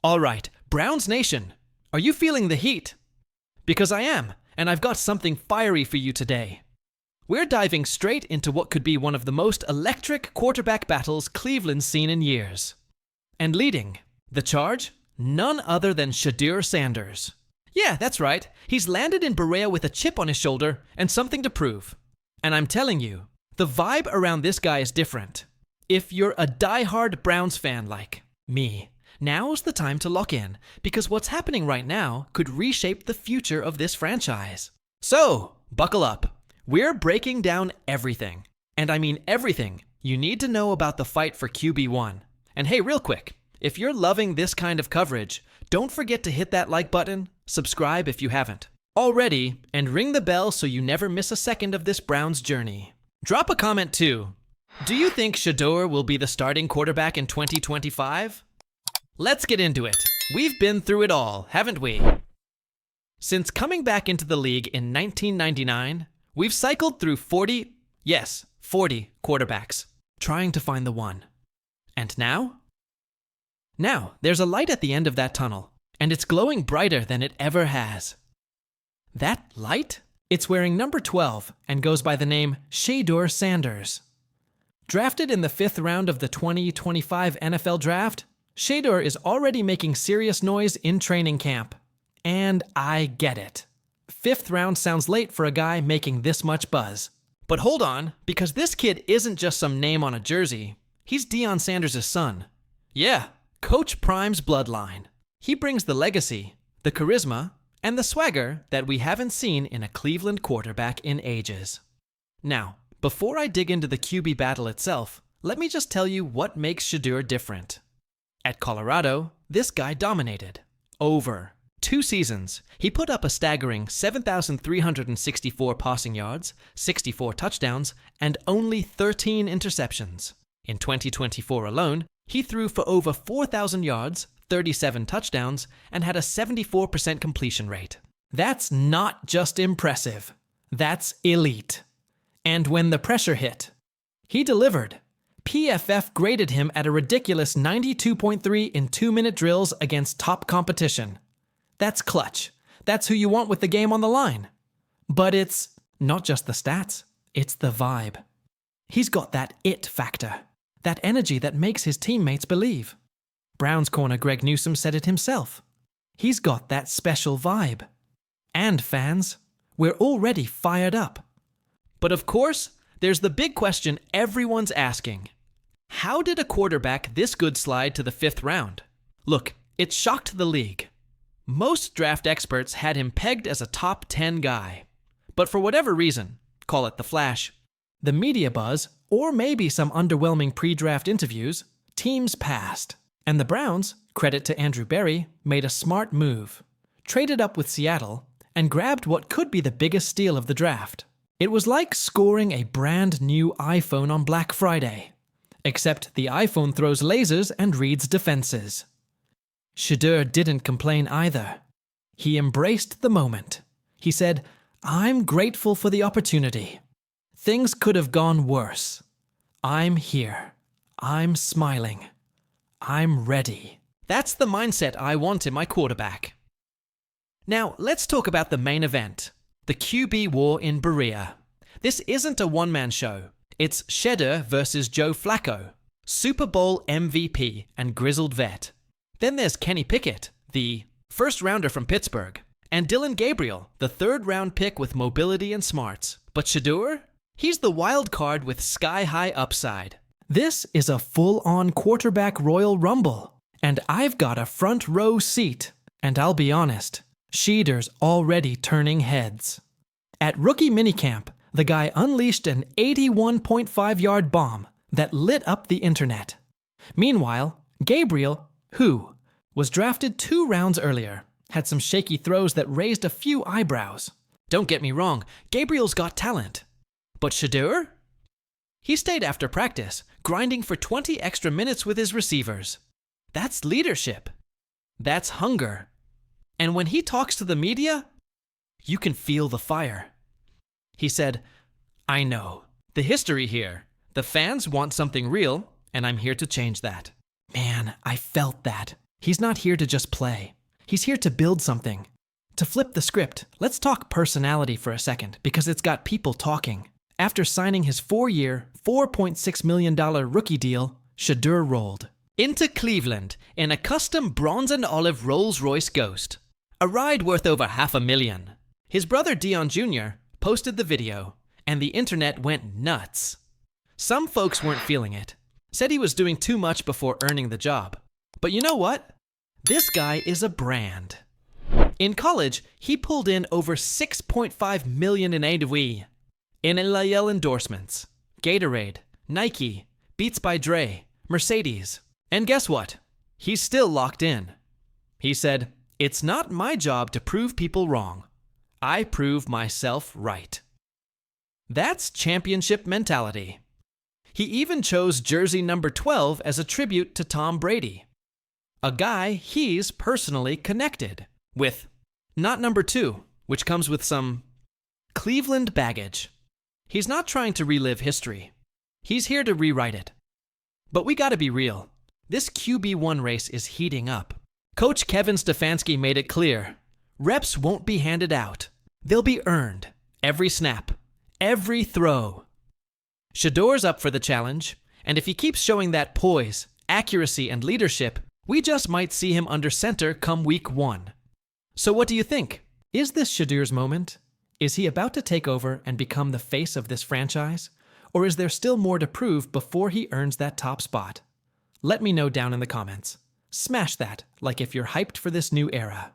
All right, Browns Nation, are you feeling the heat? Because I am, and I've got something fiery for you today. We're diving straight into what could be one of the most electric quarterback battles Cleveland's seen in years. And leading the charge, none other than Shedeur Sanders. Yeah, that's right. He's landed in Berea with a chip on his shoulder and something to prove. And I'm telling you, the vibe around this guy is different. If you're a die-hard Browns fan like me, now's the time to lock in, because what's happening right now could reshape the future of this franchise. So, buckle up. We're breaking down everything, and I mean everything, you need to know about the fight for QB1. And hey, real quick, if you're loving this kind of coverage, don't forget to hit that like button, subscribe if you haven't already, and ring the bell so you never miss a second of this Browns journey. Drop a comment too. Do you think Shedeur will be the starting quarterback in 2025? Let's get into it. We've been through it all, haven't we? Since coming back into the league in 1999, we've cycled through 40 quarterbacks, trying to find the one. And now? Now, there's a light at the end of that tunnel, and it's glowing brighter than it ever has. That light? It's wearing number 12 and goes by the name Shedeur Sanders. Drafted in the 5th round of the 2025 NFL Draft, Shedeur is already making serious noise in training camp. And I get it. 5th round sounds late for a guy making this much buzz. But hold on, because this kid isn't just some name on a jersey. He's Deion Sanders' son. Yeah, Coach Prime's bloodline. He brings the legacy, the charisma, and the swagger that we haven't seen in a Cleveland quarterback in ages. Now, before I dig into the QB battle itself, let me just tell you what makes Shedeur different. At Colorado, this guy dominated. Over 2 seasons, he put up a staggering 7,364 passing yards, 64 touchdowns, and only 13 interceptions. In 2024 alone, he threw for over 4,000 yards, 37 touchdowns, and had a 74% completion rate. That's not just impressive. That's elite. And when the pressure hit, he delivered. PFF graded him at a ridiculous 92.3 in 2-minute drills against top competition. That's clutch. That's who you want with the game on the line. But it's not just the stats, it's the vibe. He's got that it factor, that energy that makes his teammates believe. Browns corner Greg Newsome said it himself. He's got that special vibe. And fans, we're already fired up. But of course, there's the big question everyone's asking. How did a quarterback this good slide to the 5th round? Look, it shocked the league. Most draft experts had him pegged as a top 10 guy. But for whatever reason, call it the flash, the media buzz, or maybe some underwhelming pre-draft interviews, teams passed. And the Browns, credit to Andrew Berry, made a smart move. Traded up with Seattle and grabbed what could be the biggest steal of the draft. It was like scoring a brand new iPhone on Black Friday. Except the iPhone throws lasers and reads defenses. Shedeur didn't complain either. He embraced the moment. He said, "I'm grateful for the opportunity. Things could have gone worse. I'm here. I'm smiling. I'm ready." That's the mindset I want in my quarterback. Now, let's talk about the main event, the QB war in Berea. This isn't a one-man show. It's Shedeur versus Joe Flacco, Super Bowl MVP and grizzled vet. Then there's Kenny Pickett, the first-rounder from Pittsburgh, and Dylan Gabriel, the 3rd-round pick with mobility and smarts. But Shedeur? He's the wild card with sky-high upside. This is a full-on quarterback Royal Rumble, and I've got a front-row seat. And I'll be honest, Shedeur's already turning heads. At rookie minicamp, the guy unleashed an 81.5-yard bomb that lit up the internet. Meanwhile, Gabriel, who was drafted 2 rounds earlier, had some shaky throws that raised a few eyebrows. Don't get me wrong, Gabriel's got talent. But Shedeur? He stayed after practice, grinding for 20 extra minutes with his receivers. That's leadership. That's hunger. And when he talks to the media, you can feel the fire. He said, "I know. The history here. The fans want something real, and I'm here to change that." Man, I felt that. He's not here to just play. He's here to build something. To flip the script, let's talk personality for a second, because it's got people talking. After signing his 4-year, $4.6 million rookie deal, Shedeur rolled into Cleveland in a custom bronze and olive Rolls-Royce Ghost, a ride worth over $500,000. His brother Dion Jr. posted the video, and the internet went nuts. Some folks weren't feeling it, said he was doing too much before earning the job. But you know what? This guy is a brand. In college, he pulled in over $6.5 million in AWE, in NIL endorsements, Gatorade, Nike, Beats by Dre, Mercedes. And guess what? He's still locked in. He said, "It's not my job to prove people wrong. I prove myself right." That's championship mentality. He even chose jersey number 12 as a tribute to Tom Brady, a guy he's personally connected with. Not number 2, which comes with some Cleveland baggage. He's not trying to relive history. He's here to rewrite it. But we gotta be real. This QB1 race is heating up. Coach Kevin Stefanski made it clear. Reps won't be handed out. They'll be earned. Every snap. Every throw. Shedeur's up for the challenge, and if he keeps showing that poise, accuracy, and leadership, we just might see him under center come week 1. So what do you think? Is this Shedeur's moment? Is he about to take over and become the face of this franchise? Or is there still more to prove before he earns that top spot? Let me know down in the comments. Smash that like if you're hyped for this new era.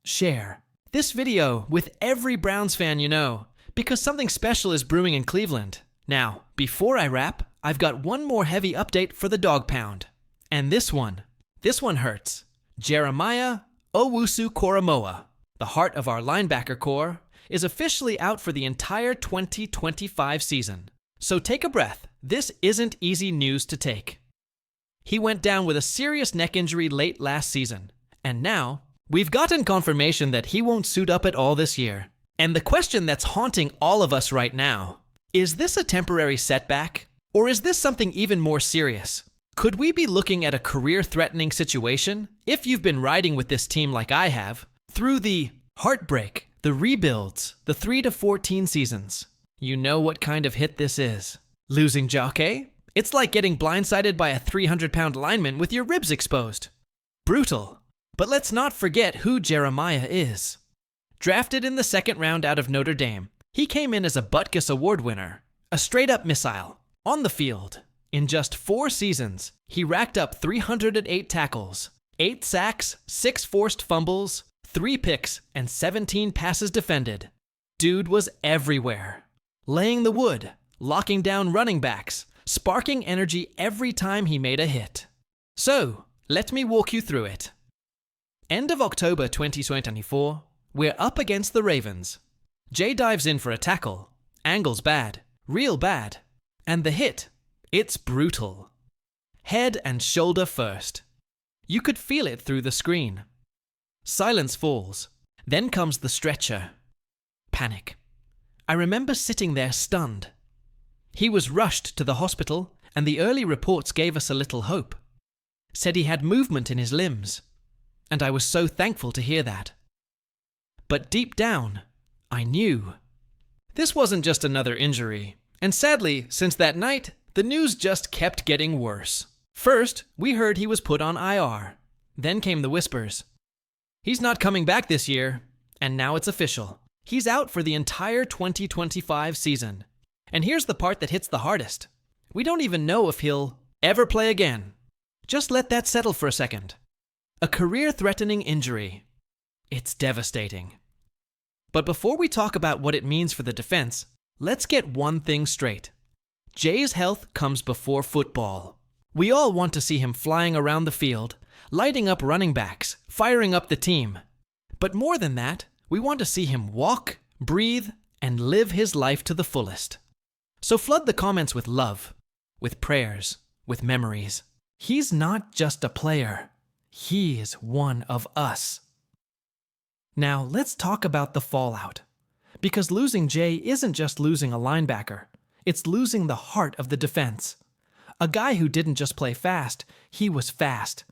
Share this video with every Browns fan you know, because something special is brewing in Cleveland. Now, before I wrap, I've got one more heavy update for the Dog Pound. And this one hurts. Jeremiah Owusu-Koramoah, the heart of our linebacker core, is officially out for the entire 2025 season. So take a breath. This isn't easy news to take. He went down with a serious neck injury late last season, and now we've gotten confirmation that he won't suit up at all this year. And the question that's haunting all of us right now, is this a temporary setback, or is this something even more serious? Could we be looking at a career-threatening situation if you've been riding with this team like I have, through the heartbreak, the rebuilds, the 3 to 14 seasons? You know what kind of hit this is. Losing Jockey? It's like getting blindsided by a 300-pound lineman with your ribs exposed. Brutal. But let's not forget who Jeremiah is. Drafted in the 2nd round out of Notre Dame, he came in as a Butkus Award winner, a straight-up missile, on the field. In just 4 seasons, he racked up 308 tackles, 8 sacks, 6 forced fumbles, 3 picks, and 17 passes defended. Dude was everywhere, laying the wood, locking down running backs, sparking energy every time he made a hit. So, let me walk you through it. End of October 2024, we're up against the Ravens. Jay dives in for a tackle. Angle's bad, real bad. And the hit, it's brutal. Head and shoulder first. You could feel it through the screen. Silence falls. Then comes the stretcher. Panic. I remember sitting there stunned. He was rushed to the hospital, and the early reports gave us a little hope. Said he had movement in his limbs, and I was so thankful to hear that. But deep down, I knew. This wasn't just another injury, and sadly, since that night, the news just kept getting worse. First, we heard he was put on IR. Then came the whispers. He's not coming back this year, and now it's official. He's out for the entire 2025 season. And here's the part that hits the hardest. We don't even know if he'll ever play again. Just let that settle for a second. A career-threatening injury. It's devastating. But before we talk about what it means for the defense, let's get one thing straight. Jay's health comes before football. We all want to see him flying around the field, lighting up running backs, firing up the team. But more than that, we want to see him walk, breathe, and live his life to the fullest. So flood the comments with love, with prayers, with memories. He's not just a player. He is one of us. Now let's talk about the fallout. Because losing Jay isn't just losing a linebacker. It's losing the heart of the defense. A guy who didn't just play fast, he was fast.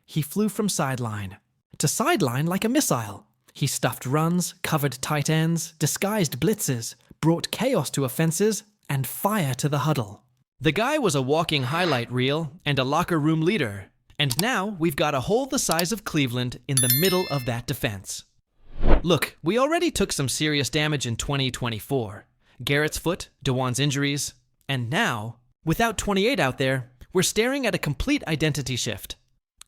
he flew from sideline to sideline like a missile. He stuffed runs, covered tight ends, disguised blitzes, brought chaos to offenses, and fire to the huddle. The guy was a walking highlight reel and a locker room leader, and now we've got a hole the size of Cleveland in the middle of that defense. Look, we already took some serious damage in 2024. Garrett's foot, DeJuan's injuries, and now, without 28 out there, we're staring at a complete identity shift.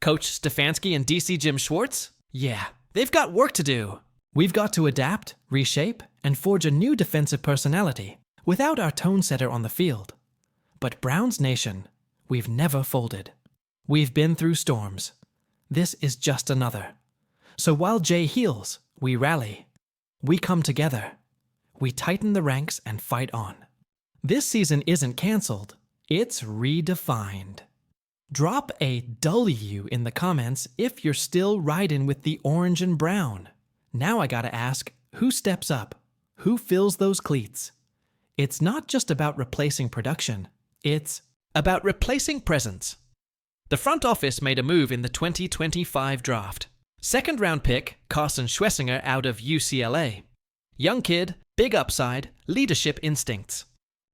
Coach Stefanski and DC Jim Schwartz? Yeah, they've got work to do. We've got to adapt, reshape, and forge a new defensive personality without our tone setter on the field. But Browns Nation, we've never folded. We've been through storms. This is just another. So while Jay heals, we rally. We come together. We tighten the ranks and fight on. This season isn't canceled. It's redefined. Drop a W in the comments if you're still riding with the orange and brown. Now I gotta ask, who steps up? Who fills those cleats? It's not just about replacing production. It's about replacing presence. The front office made a move in the 2025 draft. Second-round pick, Carson Schwessinger out of UCLA. Young kid, big upside, leadership instincts.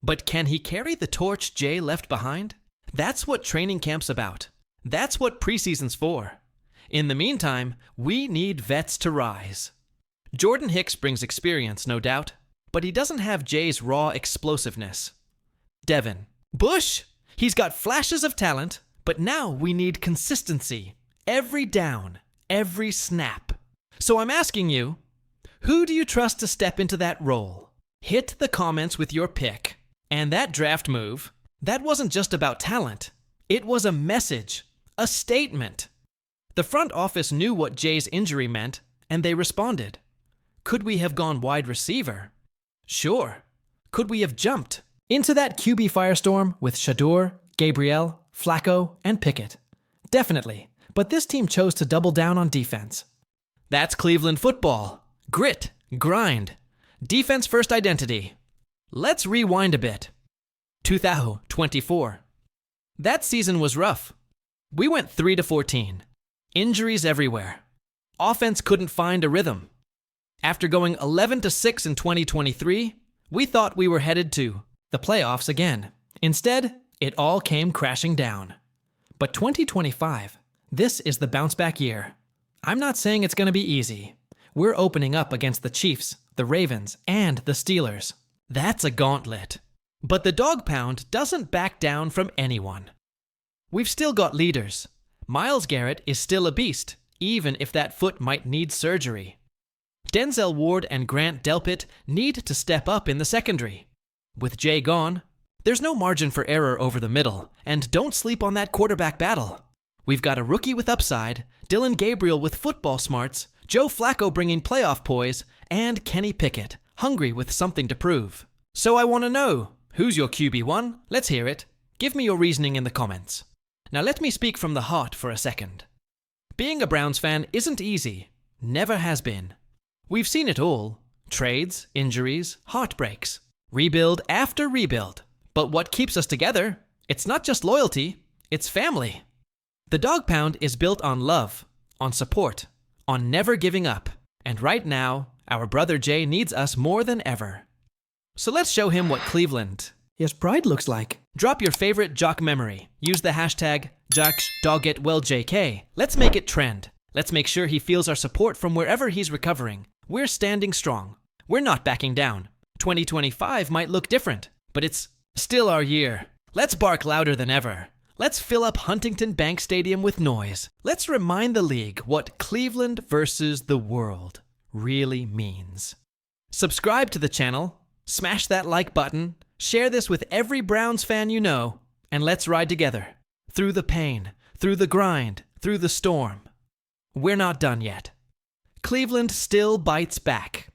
But can he carry the torch Jay left behind? That's what training camp's about. That's what preseason's for. In the meantime, we need vets to rise. Jordan Hicks brings experience, no doubt, but he doesn't have Jay's raw explosiveness. Devin Bush? He's got flashes of talent, but now we need consistency. Every down, every snap. So I'm asking you, who do you trust to step into that role? Hit the comments with your pick. And that draft move, that wasn't just about talent. It was a message, a statement. The front office knew what Jay's injury meant, and they responded. Could we have gone wide receiver? Sure. Could we have jumped into that QB firestorm with Shador, Gabriel, Flacco, and Pickett? Definitely. But this team chose to double down on defense. That's Cleveland football. Grit, grind, defense-first identity. Let's rewind a bit. 2024. That season was rough. We went 3-14. Injuries everywhere. Offense couldn't find a rhythm. After going 11-6 in 2023, we thought we were headed to the playoffs again. Instead, it all came crashing down. But 2025, this is the bounce-back year. I'm not saying it's going to be easy. We're opening up against the Chiefs, the Ravens, and the Steelers. That's a gauntlet. But the dog pound doesn't back down from anyone. We've still got leaders. Myles Garrett is still a beast, even if that foot might need surgery. Denzel Ward and Grant Delpit need to step up in the secondary. With Jay gone, there's no margin for error over the middle, and don't sleep on that quarterback battle. We've got a rookie with upside, Dylan Gabriel with football smarts, Joe Flacco bringing playoff poise, and Kenny Pickett, hungry with something to prove. So I want to know, who's your QB1? Let's hear it. Give me your reasoning in the comments. Now let me speak from the heart for a second. Being a Browns fan isn't easy. Never has been. We've seen it all. Trades, injuries, heartbreaks. Rebuild after rebuild. But what keeps us together? It's not just loyalty, it's family. The dog pound is built on love, on support, on never giving up. And right now, our brother Jay needs us more than ever. So let's show him what Cleveland, his pride looks like. Drop your favorite Jock memory. Use the hashtag JockDogGetWellJK. Let's make it trend. Let's make sure he feels our support from wherever he's recovering. We're standing strong. We're not backing down. 2025 might look different, but it's still our year. Let's bark louder than ever. Let's fill up Huntington Bank Stadium with noise. Let's remind the league what Cleveland versus the world really means. Subscribe to the channel, smash that like button, share this with every Browns fan you know, and let's ride together. Through the pain, through the grind, through the storm. We're not done yet. Cleveland still bites back.